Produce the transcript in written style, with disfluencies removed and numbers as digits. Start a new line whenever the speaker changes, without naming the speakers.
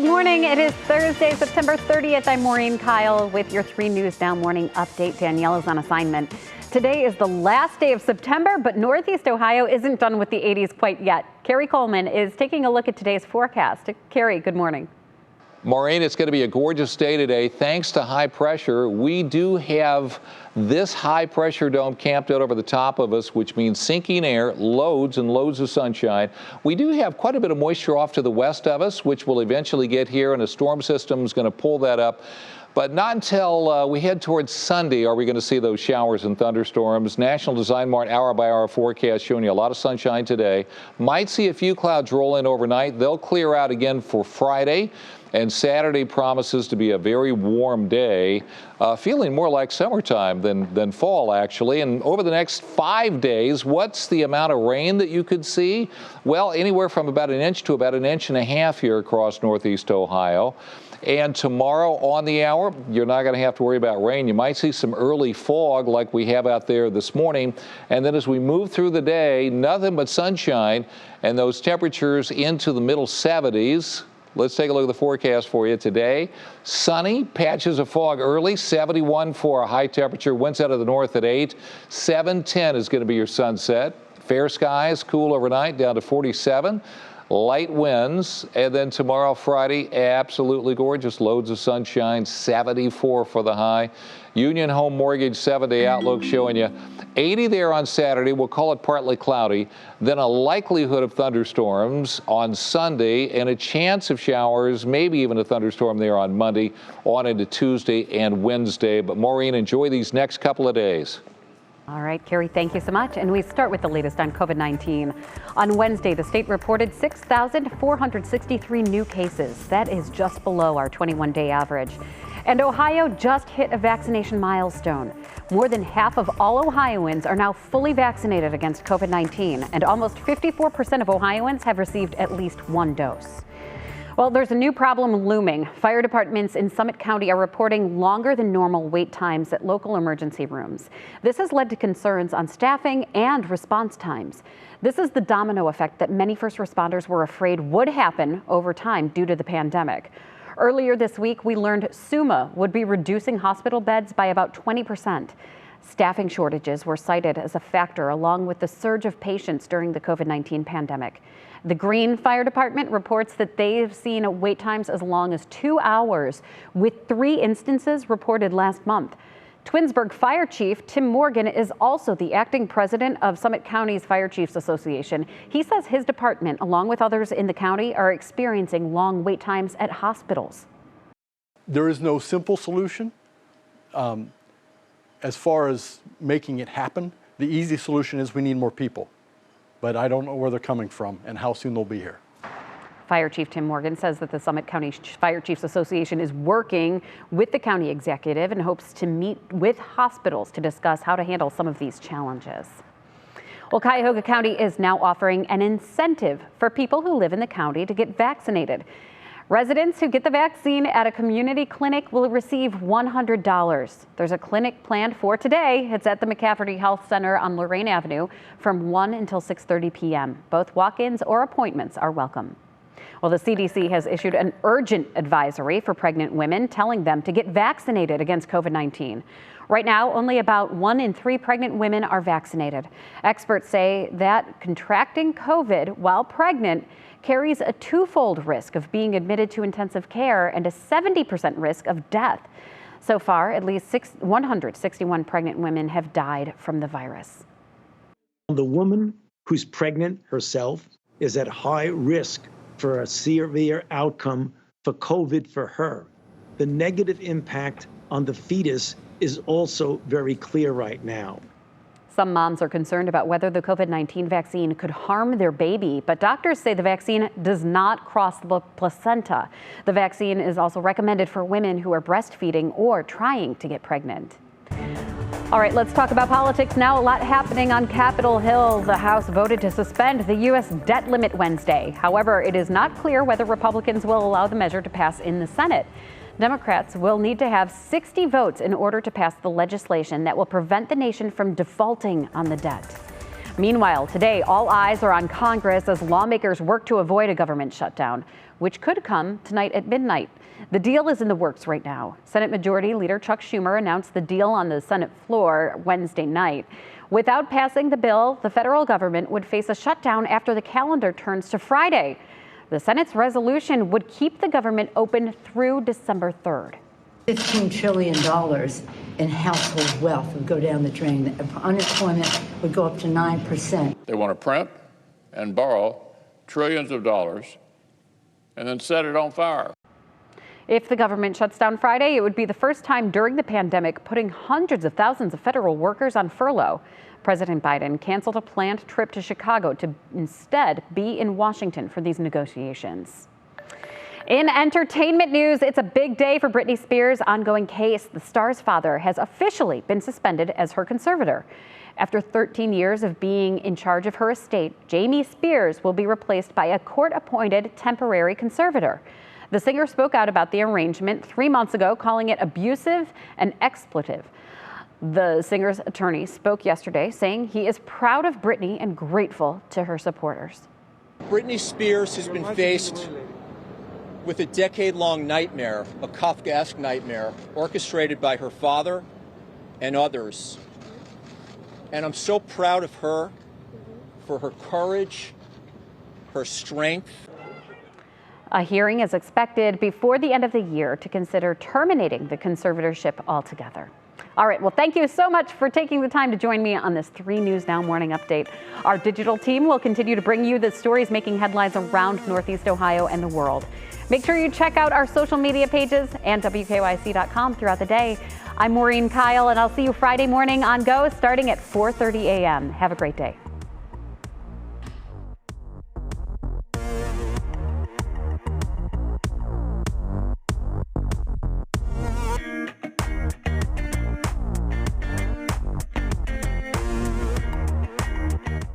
morning. It is Thursday, September 30th. I'm Maureen Kyle with your 3 News Now morning update. Danielle is on assignment. Today is the last day of September, but Northeast Ohio isn't done with the 80s quite yet. Carrie Coleman is taking a look at today's forecast. Carrie, good morning.
Maureen, it's going to be a gorgeous day today. Thanks to high pressure, we do have this high pressure dome camped out over the top of us, which means sinking air, loads and loads of sunshine. We do have quite a bit of moisture off to the west of us, which will eventually get here, and a storm system is going to pull that up. But not until we head towards Sunday are we going to see those showers and thunderstorms. National Design Mart hour-by-hour forecast showing you a lot of sunshine today. Might see a few clouds roll in overnight. They'll clear out again for Friday. And Saturday promises to be a very warm day, feeling more like summertime than fall, actually. And over the next 5 days, what's the amount of rain that you could see? Well, anywhere from about an inch to about an inch and a half here across Northeast Ohio. And tomorrow on the hour, you're not going to have to worry about rain. You might see some early fog like we have out there this morning. And then as we move through the day, nothing but sunshine and those temperatures into the middle 70s. Let's take a look at the forecast for you today. Sunny, patches of fog early, 71 for a high temperature, winds out of the north at 8. 7:10 is going to be your sunset. Fair skies, cool overnight, down to 47. Light winds, and then tomorrow, Friday, absolutely gorgeous. Loads of sunshine, 74 for the high. Union Home Mortgage 7-day outlook showing you 80 there on Saturday. We'll call it partly cloudy. Then a likelihood of thunderstorms on Sunday and a chance of showers, maybe even a thunderstorm there on Monday, on into Tuesday and Wednesday. But Maureen, enjoy these next couple of days.
All right, Carrie, thank you so much. And we start with the latest on COVID-19. On Wednesday, the state reported 6,463 new cases. That is just below our 21-day average. And Ohio just hit a vaccination milestone. More than half of all Ohioans are now fully vaccinated against COVID-19, and almost 54% of Ohioans have received at least 1 dose. Well, there's a new problem looming. Fire departments in Summit County are reporting longer than normal wait times at local emergency rooms. This has led to concerns on staffing and response times. This is the domino effect that many first responders were afraid would happen over time due to the pandemic. Earlier this week, we learned SUMA would be reducing hospital beds by about 20%. Staffing shortages were cited as a factor along with the surge of patients during the COVID-19 pandemic. The Greene Fire Department reports that they've seen wait times as long as 2 hours, with 3 instances reported last month. Twinsburg Fire Chief Tim Morgan is also the acting president of Summit County's Fire Chiefs Association. He says his department, along with others in the county, are experiencing long wait times at hospitals.
There is no simple solution. As far as making it happen, the easy solution is we need more people. But I don't know where they're coming from and how soon they'll be here.
Fire Chief Tim Morgan says that the Summit County Fire Chiefs Association is working with the county executive and hopes to meet with hospitals to discuss how to handle some of these challenges. Well, Cuyahoga County is now offering an incentive for people who live in the county to get vaccinated. Residents who get the vaccine at a community clinic will receive $100. There's a clinic planned for today. It's at the McCafferty Health Center on Lorraine Avenue from 1 until 6:30 p.m. Both walk-ins or appointments are welcome. Well, the CDC has issued an urgent advisory for pregnant women, telling them to get vaccinated against COVID-19. Right now, only about 1 in 3 pregnant women are vaccinated. Experts say that contracting COVID while pregnant carries a 2-fold risk of being admitted to intensive care and a 70% risk of death. So far, at least 161 pregnant women have died from the virus.
The woman who's pregnant herself is at high risk for a severe outcome for COVID for her. The negative impact on the fetus is also very clear right now.
Some moms are concerned about whether the COVID-19 vaccine could harm their baby, but doctors say the vaccine does not cross the placenta. The vaccine is also recommended for women who are breastfeeding or trying to get pregnant. All right, let's talk about politics now. A lot happening on Capitol Hill. The House voted to suspend the U.S. debt limit Wednesday. However, it is not clear whether Republicans will allow the measure to pass in the Senate. Democrats will need to have 60 votes in order to pass the legislation that will prevent the nation from defaulting on the debt. Meanwhile, today, all eyes are on Congress as lawmakers work to avoid a government shutdown, which could come tonight at midnight. The deal is in the works right now. Senate Majority Leader Chuck Schumer announced the deal on the Senate floor Wednesday night. Without passing the bill, the federal government would face a shutdown after the calendar turns to Friday. The Senate's resolution would keep the government open through December 3rd.
$15 trillion in household wealth would go down the drain. Unemployment would go up to 9%.
They want to print and borrow trillions of dollars and then set it on fire.
If the government shuts down Friday, it would be the first time during the pandemic putting hundreds of thousands of federal workers on furlough. President Biden canceled a planned trip to Chicago to instead be in Washington for these negotiations. In entertainment news, it's a big day for Britney Spears' ongoing case. The star's father has officially been suspended as her conservator. After 13 years of being in charge of her estate, Jamie Spears will be replaced by a court-appointed temporary conservator. The singer spoke out about the arrangement 3 months ago, calling it abusive and expletive. The singer's attorney spoke yesterday, saying he is proud of Britney and grateful to her supporters.
Britney Spears has been faced with a decade-long nightmare, a Kafkaesque nightmare, orchestrated by her father and others. And I'm so proud of her for her courage, her strength.
A hearing is expected before the end of the year to consider terminating the conservatorship altogether. All right, well, thank you so much for taking the time to join me on this 3 News Now morning update. Our digital team will continue to bring you the stories making headlines around Northeast Ohio and the world. Make sure you check out our social media pages and WKYC.com throughout the day. I'm Maureen Kyle, and I'll see you Friday morning on Go starting at 4:30 a.m. Have a great day.